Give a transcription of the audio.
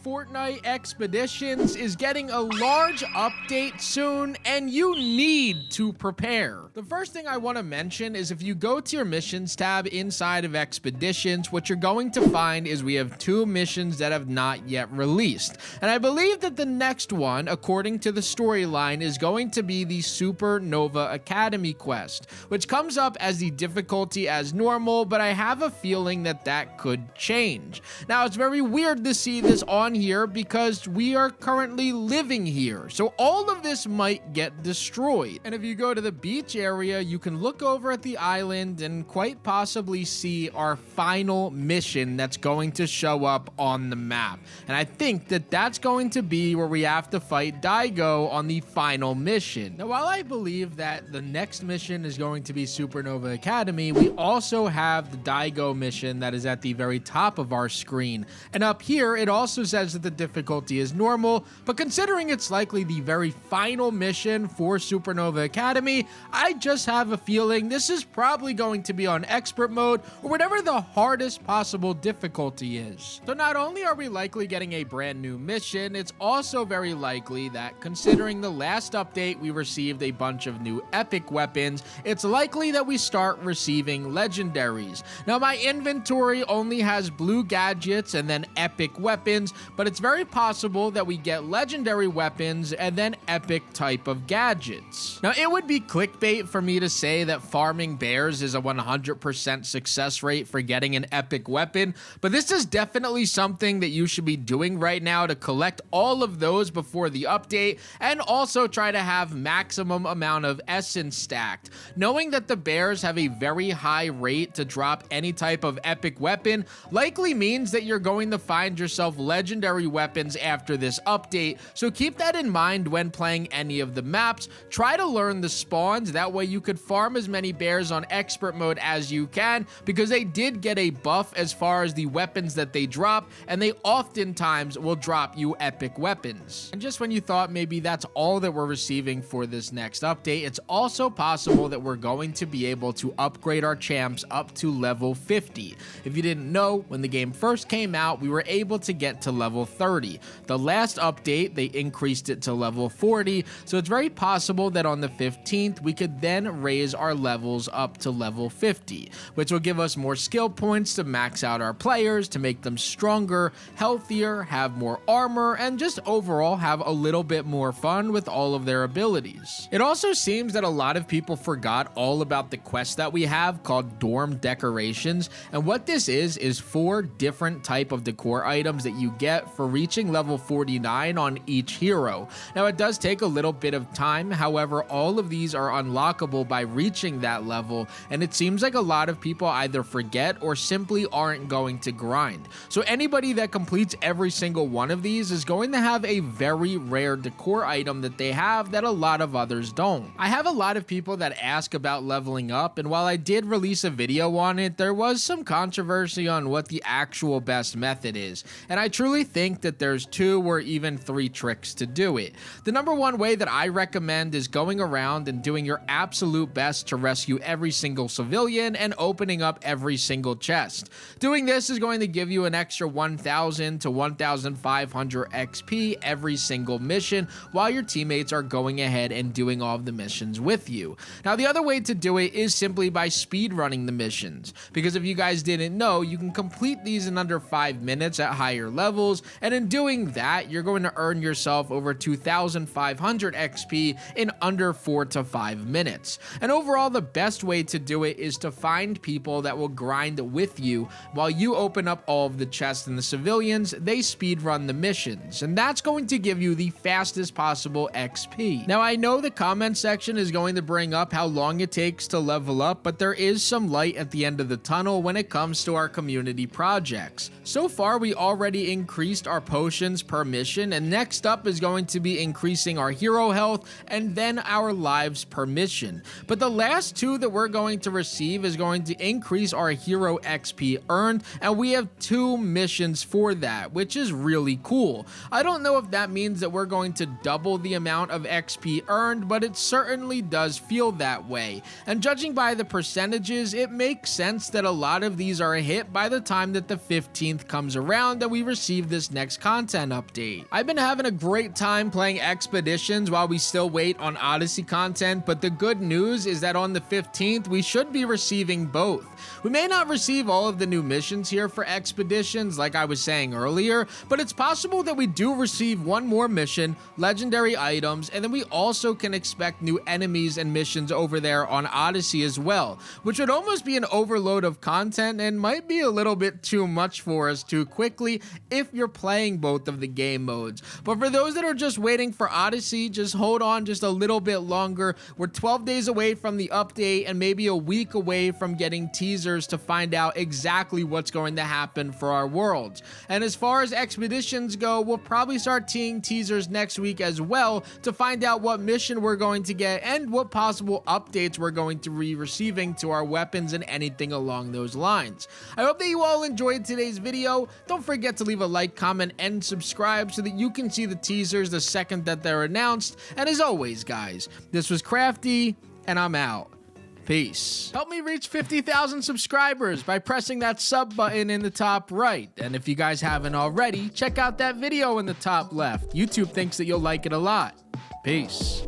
Fortnite Expeditions is getting a large update soon, and you need to prepare. The first thing I want to mention is if you go to your missions tab inside of Expeditions, what you're going to find is we have 2 missions that have not yet released. And I believe that the next one, according to the storyline, is going to be the Supernova Academy quest, which comes up as the difficulty as normal, but I have a feeling that that could change. Now, it's very weird to see this on here because we are currently living here, so all of this might get destroyed. And if you go to the beach area, you can look over at the island and quite possibly see our final mission that's going to show up on the map. And I think that that's going to be where we have to fight Daigo on the final mission. Now, while I believe that the next mission is going to be Supernova Academy, we also have the Daigo mission that is at the very top of our screen. And up here, it also says that the difficulty is normal, but considering it's likely the very final mission for Supernova Academy, I just have a feeling this is probably going to be on expert mode or whatever the hardest possible difficulty is. So not only are we likely getting a brand new mission, it's also very likely that considering the last update we received a bunch of new epic weapons, it's likely that we start receiving legendaries. Now, my inventory only has blue gadgets and then epic weapons, but it's very possible that we get legendary weapons and then epic type of gadgets. Now, it would be clickbait for me to say that farming bears is a 100% success rate for getting an epic weapon, but this is definitely something that you should be doing right now to collect all of those before the update and also try to have maximum amount of essence stacked. Knowing that the bears have a very high rate to drop any type of epic weapon likely means that you're going to find yourself legendary weapons after this update, so keep that in mind when playing any of the maps. Try to learn the spawns, that way you could farm as many bears on expert mode as you can, because they did get a buff as far as the weapons that they drop, and they oftentimes will drop you epic weapons. And just when you thought maybe that's all that we're receiving for this next update, it's also possible that we're going to be able to upgrade our champs up to level 50. If you didn't know, when the game first came out, we were able to get to level 30. The last update, they increased it to level 40, so it's very possible that on the 15th, we could then raise our levels up to level 50, which will give us more skill points to max out our players, to make them stronger, healthier, have more armor, and just overall have a little bit more fun with all of their abilities. It also seems that a lot of people forgot all about the quest that we have called Dorm Decorations, and what this is 4 different type of decor items that you get for reaching level 49 on each hero. Now, it does take a little bit of time, however, all of these are unlockable by reaching that level, and it seems like a lot of people either forget or simply aren't going to grind. So anybody that completes every single one of these is going to have a very rare decor item that they have that a lot of others don't. I have a lot of people that ask about leveling up, and while I did release a video on it, there was some controversy on what the actual best method is, and I truly think that there's 2 or even 3 tricks to do it. The number one way that I recommend is going around and doing your absolute best to rescue every single civilian and opening up every single chest. Doing this is going to give you an extra 1,000 to 1,500 XP every single mission while your teammates are going ahead and doing all of the missions with you. Now, the other way to do it is simply by speed running the missions, because if you guys didn't know, you can complete these in under 5 minutes at higher levels, and in doing that, you're going to earn yourself over 2,500 XP in under 4 to 5 minutes. And overall, the best way to do it is to find people that will grind with you while you open up all of the chests, and the civilians, they speed run the missions, and that's going to give you the fastest possible XP. Now, I know the comment section is going to bring up how long it takes to level up, but there is some light at the end of the tunnel when it comes to our community projects. So far, we already increased our potions per mission, and next up is going to be increasing our hero health and then our lives per mission. But the last 2 that we're going to receive is going to increase our hero XP earned, and we have 2 missions for that, which is really cool. I don't know if that means that we're going to double the amount of XP earned, but it certainly does feel that way. And judging by the percentages, it makes sense that a lot of these are a hit by the time that the 15th comes around and we receive this this next content update. I've been having a great time playing Expeditions while we still wait on Odyssey content, but the good news is that on the 15th, we should be receiving both. We may not receive all of the new missions here for Expeditions, like I was saying earlier, but it's possible that we do receive one more mission, legendary items, and then we also can expect new enemies and missions over there on Odyssey as well, which would almost be an overload of content and might be a little bit too much for us too quickly if you're playing both of the game modes. But for those that are just waiting for Odyssey, just hold on just a little bit longer. We're 12 days away from the update and maybe a week away from getting teasers to find out exactly what's going to happen for our worlds. And as far as Expeditions go, we'll probably start seeing teasers next week as well to find out what mission we're going to get and what possible updates we're going to be receiving to our weapons and anything along those lines. I hope that you all enjoyed today's video. Don't forget to leave a like, comment, and subscribe so that you can see the teasers the second that they're announced. And as always, guys, this was Crafty, and I'm out. Peace. Help me reach 50,000 subscribers by pressing that sub button in the top right. And if you guys haven't already, check out that video in the top left. YouTube thinks that you'll like it a lot. Peace.